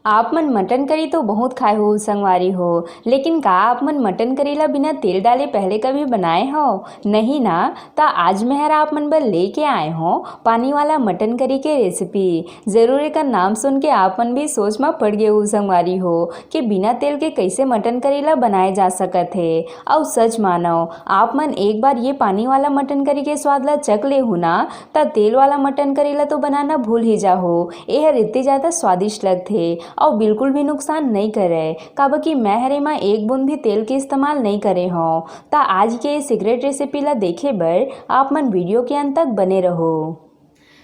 आप मन mutton curry तो बहुत खाए हो संगवारी हो, लेकिन का आप मन मटन करी ला बिना तेल डाले पहले कभी बनाए हो? नहीं ना। ता आज मेहर आप मन बर लेके आए हो पानी वाला मटन करी के रेसिपी। जरूर एकर नाम सुन के आप मन भी सोच में पड़ गए हो संगवारी हो कि बिना तेल के कैसे मटन करी ला बनाए जा सकत है। और सच मानो आप मन एक बार ये पानी वाला मटन करी के स्वाद ला चख ले हो ना, ता तेल वाला मटन करी ला तो बनाना भूल ही जाओ। यह इतने ज़्यादा स्वादिष्ट लगते और बिल्कुल भी नुकसान नहीं करे, काबर कि मैं हरे में एक बूंद भी तेल के इस्तेमाल नहीं करे हो। ता आज के सीक्रेट रेसिपी ला देखे बर आप मन वीडियो के अंत तक बने रहो।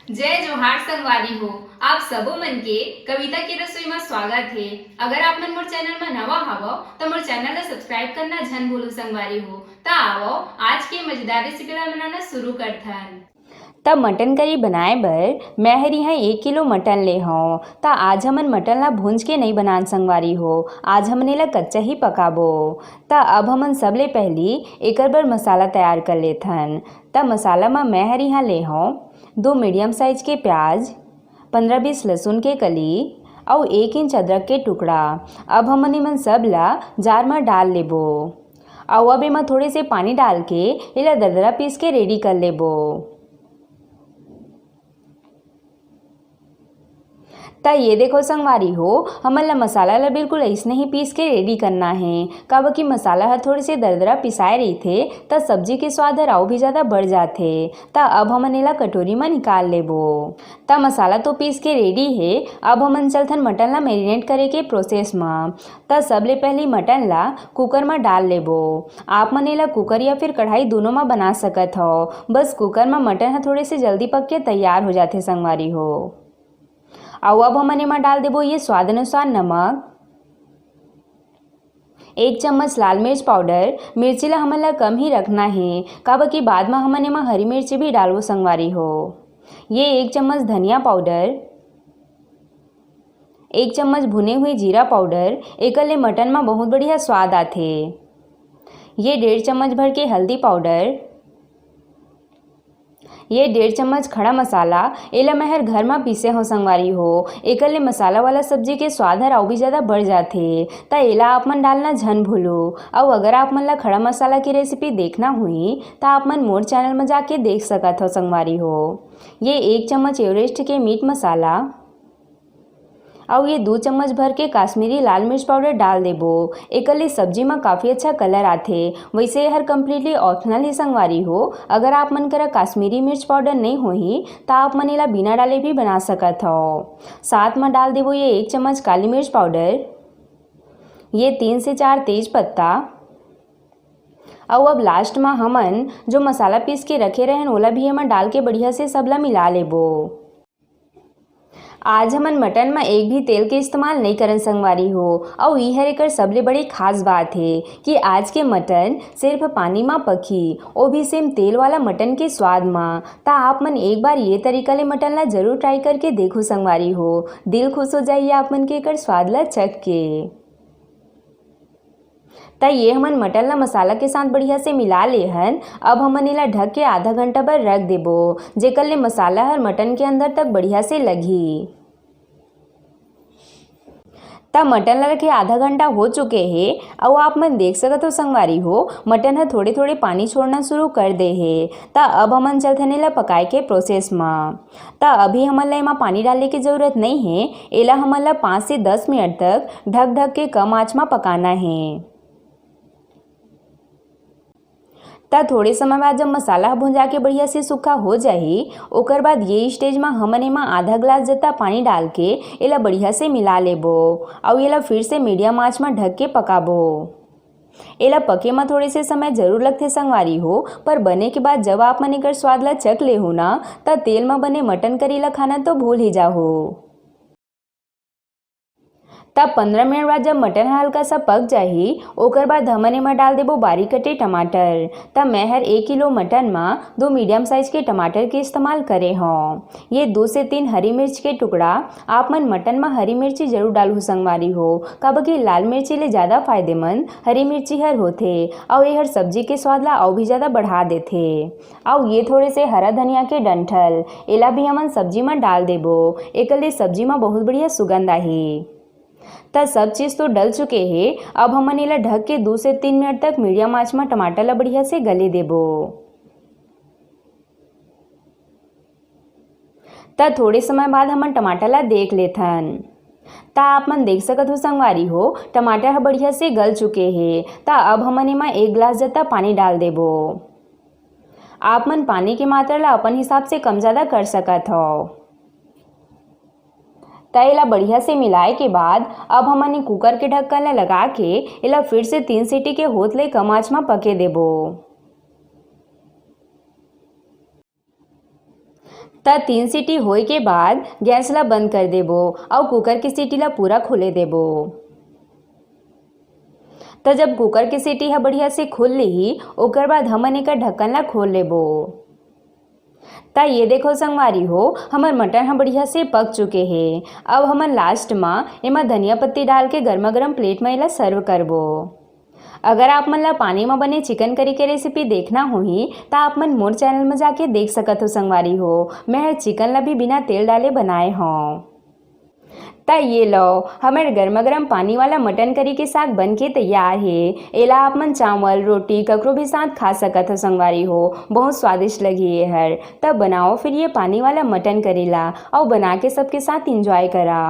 जय जोहार संगवारी हो, आप सबो मन के कविता की रसोई में स्वागत है। अगर आप मन मोर चैनल में नवा हवो तो मोर चैनल ला सब्सक्राइब करना झन भूलो संगवारी हो। ता आवो आज के मजेदार रेसिपी ला बनाना शुरू करथन। तब मटन करी बनाए बर मैं हरी यहाँ 1 किलो मटन ले हूँ। ता आज हमन मटन ला भूंज के नहीं बनान संगवारी हो, आज हमने ला कच्चा ही पकाबो। ता अब हमन सबले पहली एकर बर मसाला तैयार कर लेथन। ता मसाला में मैं हरी यहाँ ले हूँ 2 मीडियम साइज के प्याज, 15-20 लहसुन के कली और 1 इंच अदरक के टुकड़ा। अब हमन इमन सब ला जार में डाल लेबो और अब एमा थोड़े से पानी डाल के इला दरदरा पीस के रेडी कर लेबो। ता ये देखो संगवारी हो, हमन ला मसाला ला बिल्कुल ऐसने ही पीस के रेडी करना है। काबर कि मसाला हर थोड़े से दरदरा पिसाए रही थे ता सब्जी के स्वाद हर और भी ज़्यादा बढ़ जाते। ता अब हमन एला कटोरी में निकाल लेबो। ता मसाला तो पीस के रेडी है, अब हमन चलथन मटन ला मैरिनेट करे के प्रोसेस में। ता सबले पहले मटन ला कुकर में डाल लेबो। आप मन एला कुकर या फिर कढ़ाई दोनों में बना सकत हो, बस कुकर में मटन हर थोड़े से जल्दी पक के तैयार हो जाते संगवारी हो। और अब हमन एमा डाल देबो ये स्वाद अनुसार नमक, 1 चम्मच लाल मिर्च पाउडर। मिर्ची ला हमन ला कम ही रखना है, काबर कि बाद में हमन एमा हरी मिर्ची भी डालबो संगवारी हो। ये 1 चम्मच धनिया पाउडर, 1 चम्मच भुने हुए जीरा पाउडर, एकर ले मटन में बहुत बढ़िया स्वाद आथे। ये 1.5 चम्मच भर के हल्दी पाउडर, ये 1.5 चम्मच खड़ा मसाला। एला मैं हर घर में पीसे हो संगवारी हो, एकर ले मसाला वाला सब्जी के स्वाद हर और भी ज़्यादा बढ़ जाते। ता एला आप मन डालना झन भूलो। और अगर आप मन ला खड़ा मसाला की रेसिपी देखना हुई तो आप मन मोर चैनल में जाके देख सकत हो संगवारी हो। ये 1 चम्मच एवरेस्ट के मीट मसाला और ये 2 चम्मच भर के काश्मीरी लाल मिर्च पाउडर डाल देबो। एकर ले सब्जी में काफ़ी अच्छा कलर आथे। वैसे हर कम्प्लीटली ऑप्शनल ही संगवारी हो। अगर आप मन करा काश्मीरी मिर्च पाउडर नहीं होही तो आप मन एला बिना डाले भी बना सकत हो। साथ में डाल देबो ये 1 चम्मच काली मिर्च पाउडर, ये 3 से 4 तेज पत्ता। और अब लास्ट में हमन जो मसाला पीस के रखे रहन ओला भी हमन डाल के बढ़िया से सबला मिला लेबो। आज हमन मटन में एक भी तेल के इस्तेमाल नहीं करन संगवारी हो। और यह एकर सबले बड़ी खास बात है कि आज के मटन सिर्फ पानी में पकी, वो भी सेम तेल वाला मटन के स्वाद में। ता आप मन एक बार ये तरीका ले मटन ला जरूर ट्राई करके देखो संगवारी हो, दिल खुश हो जाइए आप मन के एकर स्वाद ला चख के। ता ये हमन मटन ला मसाला के साथ बढ़िया से मिला ले हन। अब हमन एला ढक के आधा घंटा पर रख देबो, जेकर ले मसाला हर मटन के अंदर तक बढ़िया से लगी। ता मटन ला रखे आधा घंटा हो चुके हैं और आप मन देख सकत हो संगवारी हो मटन हर थोड़े थोड़े पानी छोड़ना शुरू कर दे है। ता अब हमन चलथन एला पकाए के प्रोसेस में। ता अभी हमन ला एमा पानी डालने की ज़रूरत नहीं है। एला हमन ला 5 से 10 मिनट तक ढक ढक के कम आँच में पकाना है। ता थोड़े समय बाद जब मसाला भुंजा के बढ़िया से सूखा हो जाही, ओकर बाद ये स्टेज में हमन एमा आधा गिलास जितना पानी डाल के एला बढ़िया से मिला लेबो और एला फिर से मीडियम आंच में ढक के पकाबो। एला पके में थोड़े से समय जरूर लगते संगवारी हो, पर बने के बाद जब आप मन एकर स्वाद ला चख ले हो ना, ता तेल में बने मटन करी ला खाना तो भूल ही जाहो। तब 15 मिनट बाद जब मटन हल्का सा पक जाही, ओकर बाद हमन एमा डाल देबो बारीक कटे टमाटर। तब मैं हर 1 किलो मटन में 2 मीडियम साइज के टमाटर के इस्तेमाल करे हों। ये 2 से 3 हरी मिर्च के टुकड़ा। आप मन मटन में हरी मिर्ची जरूर डालू संगवारी हो, काबर कि लाल मिर्ची ले ज़्यादा फायदेमंद हरी मिर्ची हर होथे और ये हर सब्जी के स्वाद ला और भी ज़्यादा बढ़ा देथे। और ये थोड़े से हरा धनिया के डंठल, एला भी हमन सब्जी में डाल देबो। एकर ले सब्जी में बहुत बढ़िया सुगंध आही। त सब चीज़ तो डल चुके हैं। अब हमन एला ढक के 2 से 3 मिनट तक मीडियम आंच में टमाटर ला बढ़िया से गले देबो। त थोड़े समय बाद हमन टमाटर ला देख लेथन। ता आप मन देख सकत हो संगवारी हो, टमाटर ह बढ़िया से गल चुके हैं। ता अब हमन एमा 1 गिलास जत्ता पानी डाल देबो। आप मन पानी की मात्रा ला अपन हिसाब से कम ज़्यादा कर सकत हो। त एला बढ़िया से मिलाए के बाद अब हमन इ कुकर के ढक्कन ला लगा के एला फिर से 3 सीटी के होत ले कम आंच में पके देबो। त 3 सीटी होए के बाद गैस ला बंद कर देबो और कुकर की सीटी ला पूरा खोले देबो। त जब कुकर की सीटी ह बढ़िया से खुल लिही ओकर बाद हमन एकर ढक्कन ला खोल लेबो। त ये देखो संगवारी हो, हमर मटन ह बढ़िया से पक चुके हैं। अब हमन लास्ट में एमा धनिया पत्ती डाल के गर्मा गर्म प्लेट में एला सर्व करबो। अगर आप मन ला पानी में बने चिकन करी के रेसिपी देखना होही त आप मन मोर चैनल में जाके देख सकत हो संगवारी हो। मैं चिकन ला भी बिना तेल डाले बनाए हूँ। त ये लो हमारे गर्मा गर्म पानी वाला मटन करी के साग बन के तैयार है। एला आप मन चावल रोटी ककरो भी साथ खा सकत हो संगवारी हो। बहुत स्वादिष्ट लगी ये हर। तब बनाओ फिर ये पानी वाला मटन करेला और बना के सबके साथ इंजॉय करा।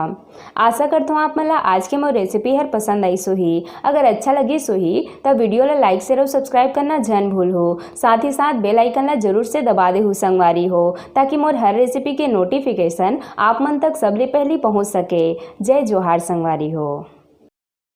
आशा करता हूँ आप मन ला आज के मोर रेसिपी हर पसंद आई सोही। अगर अच्छा लगी सोही तब वीडियो ला लाइक शेयर और सब्सक्राइब करना जन भूल हो। साथ ही साथ बेल आइकन ला जरूर से दबा दे हो संगवारी हो, ताकि मोर हर रेसिपी के नोटिफिकेशन आप मन तक सबले पहले पहुँच सके। जय जोहार संगवारी हो।